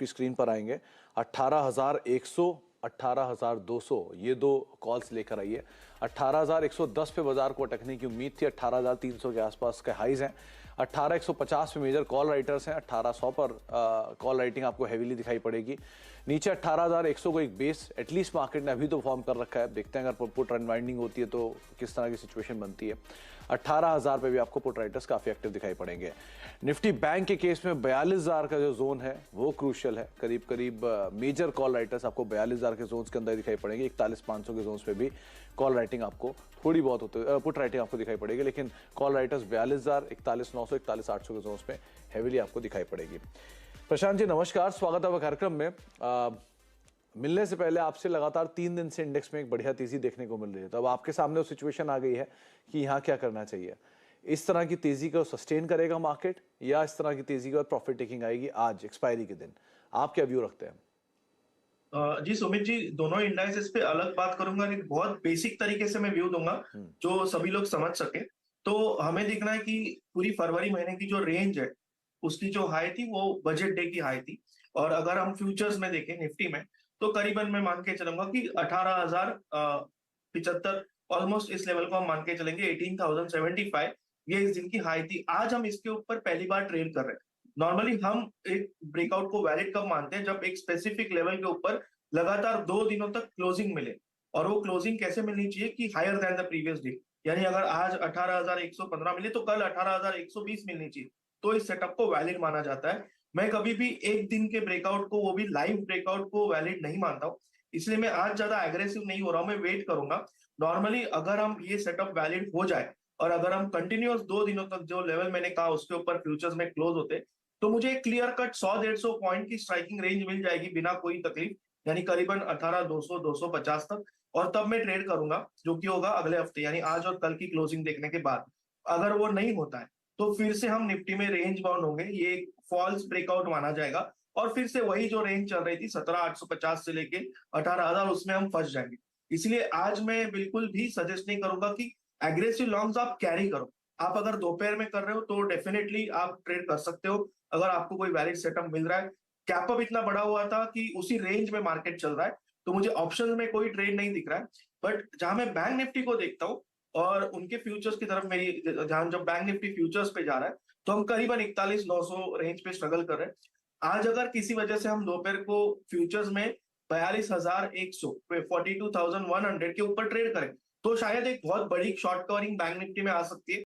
आपकी स्क्रीन पर आएंगे। 18,100, 18,200 ये दो कॉल्स लेकर आइए। 18,110 पे बाजार को अटकने की उम्मीद थी, 18,300 के आसपास के हाइज हैं। 18,150 पे मेजर कॉल राइटर्स हैं। 1800 पर कॉल राइटिंग आपको हैवीली दिखाई पड़ेगी। नीचे 18,100 को एक बेस एटलीस्ट मार्केट ने अभी तो फॉर्म कर रखा है। देखते हैं अगर पुट अनवाइंडिंग होती है तो किस तरह की सिचुएशन बनती है। 18,000 पे भी आपको पुट राइटर्स काफी एक्टिव दिखाई पड़ेंगे। निफ्टी बैंक के केस में 42,000 का जो जोन है वो क्रूशियल है। करीब करीब मेजर कॉल राइटर्स आपको 42,000 के जोन्स के अंदर दिखाई पड़ेंगे। 41,500 के जोन्स पे भी कॉल राइटिंग आपको थोड़ी बहुत होती पुट राइटिंग आपको दिखाई पड़ेगी, लेकिन कॉल राइटर्स 42,000, 41,900, 41,800 के जोन्स पे हैवीली आपको दिखाई पड़ेगी। प्रशांत जी नमस्कार, स्वागत है कार्यक्रम में। मिलने से पहले आपसे लगातार 3 दिन से इंडेक्स में एक बढ़िया तेजी देखने को मिल रही है, तो अब आपके सामने वो सिचुएशन आ गई है कि यहाँ क्या करना चाहिए। इस तरह की तेजी को सस्टेन करेगा मार्केट या इस तरह की तेजी के बाद प्रॉफिट टेकिंग आएगी आज एक्सपायरी के दिन? आप क्या व्यू रखते हैं? जी सुमित जी, दोनों इंडाइसेस पे अलग बात करूंगा, एक बहुत बेसिक तरीके से मैं व्यू दूंगा जो सभी लोग समझ सके। तो हमें देखना है कि पूरी फरवरी महीने की जो रेंज है उसकी जो हाई थी वो बजट डे की हाई थी। और अगर हम फ्यूचर्स में देखें निफ्टी में, तो करीबन मैं मान के चलूंगा कि 18,075 ऑलमोस्ट इस लेवल को हम मान के चलेंगे। 18,075 ये इस दिन की हाई थी। आज हम इसके ऊपर पहली बार ट्रेड कर रहे हैं। नॉर्मली हम एक ब्रेकआउट को वैलिड कब मानते हैं? जब एक स्पेसिफिक लेवल के ऊपर लगातार 2 दिनों तक क्लोजिंग मिले। और वो क्लोजिंग कैसे मिलनी चाहिए कि higher than the previous day. यानी अगर आज 18,115 मिले तो कल 18,120 मिलनी चाहिए, तो इस सेटअप को वैलिड माना जाता है। मैं कभी भी एक दिन के ब्रेकआउट को, वो भी लाइव ब्रेकआउट को, वैलिड नहीं मानता हूं। इसलिए मैं आज ज्यादा एग्रेसिव नहीं हो रहा हूं, मैं वेट करूंगा। नॉर्मली अगर हम ये सेटअप वैलिड हो जाए और अगर हम कंटिन्यूअस 2 दिनों तक जो लेवल मैंने कहा उसके ऊपर फ्यूचर्स में क्लोज होते, तो मुझे क्लियर कट 100-150 पॉइंट की स्ट्राइकिंग रेंज मिल जाएगी बिना कोई तकलीफ, यानी करीबन 18,200 250 तक। और तब मैं ट्रेड करूंगा, जो कि होगा अगले हफ्ते, यानी आज और कल की क्लोजिंग देखने के बाद। अगर वो नहीं होता है तो फिर से हम निफ्टी में रेंज बाउंड होंगे, ये फॉल्स ब्रेकआउट माना जाएगा और फिर से वही जो रेंज चल रही थी 17,850 से लेके 18,000, उसमें हम फंस जाएंगे। इसलिए आज मैं बिल्कुल भी सजेस्ट नहीं करूंगा कि एग्रेसिव लॉन्ग्स आप कैरी करो। आप अगर दोपहर में कर रहे हो तो डेफिनेटली आप ट्रेड कर सकते हो, अगर आपको कोई वैलिड सेटअप मिल रहा है। कैपअप इतना बड़ा हुआ था कि उसी रेंज में मार्केट चल रहा है, तो मुझे ऑप्शन में कोई ट्रेड नहीं दिख रहा है। बट जहां मैं बैंक निफ्टी को देखता हूँ और उनके फ्यूचर्स की तरफ मेरी ध्यान, जब बैंक निफ्टी फ्यूचर्स पे जा रहा है, तो हम करीबन 41,900 रेंज पे स्ट्रगल कर रहे हैं। आज अगर किसी वजह से हम दोपहर को फ्यूचर्स में 42,100 42,100 के ऊपर ट्रेड करें, तो शायद एक बहुत बड़ी शॉर्ट कवरिंग बैंक निफ्टी में आ सकती है।